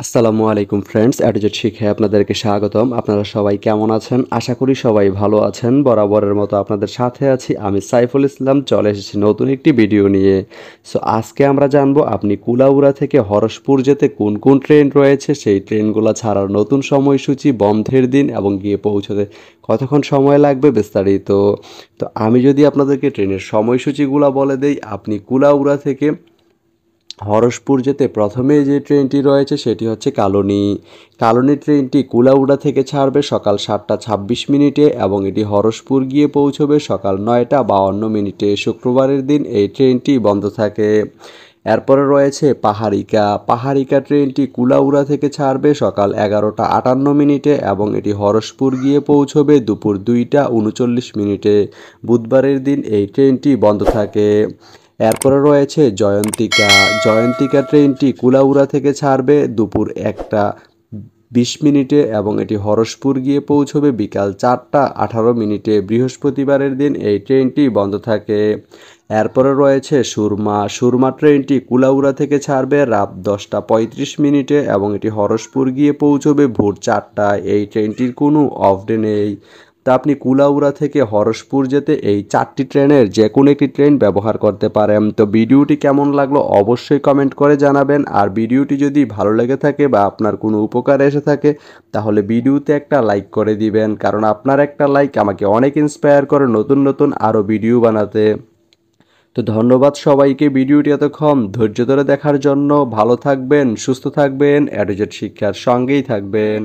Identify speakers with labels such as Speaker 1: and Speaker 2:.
Speaker 1: আসসালামু আলাইকুম ফ্রেন্ডস, অ্যাডজেট শিখে আপনাদেরকে স্বাগতম। আপনারা সবাই কেমন আছেন? আশা করি সবাই ভালো আছেন। বরাবরের মতো আপনাদের সাথে আছি আমি সাইফুল ইসলাম। চলে এসেছি নতুন একটি ভিডিও নিয়ে। আজকে আমরা জানবো আপনি কুলাউড়া থেকে হরসপুর যেতে কোন কোন ট্রেন রয়েছে, সেই ট্রেনগুলো ছাড়ার নতুন সময়সূচি, বন্ধের দিন এবং গিয়ে পৌঁছতে কতক্ষণ সময় লাগবে বিস্তারিত। তো আমি যদি আপনাদেরকে ট্রেনের সময়সূচিগুলো বলে দেই, আপনি কুলাউড়া থেকে হরসপুর যেতে প্রথমে যে ট্রেনটি রয়েছে সেটি হচ্ছে কালনী। কালনী ট্রেনটি কুলাউড়া থেকে ছাড়বে সকাল 7:26 এবং এটি হরসপুর গিয়ে পৌঁছবে সকাল 9:52। শুক্রবারের দিন এই ট্রেনটি বন্ধ থাকে। এরপরে রয়েছে পাহাড়িকা। পাহাড়িকা ট্রেনটি কুলাউড়া থেকে ছাড়বে সকাল 11:58 এবং এটি হরসপুর গিয়ে পৌঁছবে দুপুর 2:39। বুধবারের দিন এই ট্রেনটি বন্ধ থাকে। এরপরে রয়েছে জয়ন্তিকা। জয়ন্তিকা ট্রেনটি কুলাউড়া থেকে ছাড়বে দুপুর 1:20 এবং এটি হরসপুর গিয়ে পৌঁছবে বিকাল 4:18। বৃহস্পতিবারের দিন এই ট্রেনটি বন্ধ থাকে। এরপরে রয়েছে সুরমা। সুরমা ট্রেনটি কুলাউড়া থেকে ছাড়বে রাত 10:35 এবং এটি হরসপুর গিয়ে পৌঁছবে ভোর 4টায়। এই ট্রেনটির কোনো অফ ডে নেই। তা আপনি কুলাউড়া থেকে হরসপুর যেতে এই 4টি ট্রেনের যে কোনো একটি ট্রেন ব্যবহার করতে পারেন। তো ভিডিওটি কেমন লাগলো অবশ্যই কমেন্ট করে জানাবেন। আর ভিডিওটি যদি ভালো লেগে থাকে বা আপনার কোনো উপকারে এসে থাকে তাহলে ভিডিওতে একটা লাইক করে দিবেন, কারণ আপনার একটা লাইক আমাকে অনেক ইন্সপায়ার করে নতুন নতুন আরও ভিডিও বানাতে। তো ধন্যবাদ সবাইকে ভিডিওটি এতক্ষণ ধৈর্য ধরে দেখার জন্য। ভালো থাকবেন, সুস্থ থাকবেন, অ্যাডজেট শিক্ষার সঙ্গেই থাকবেন।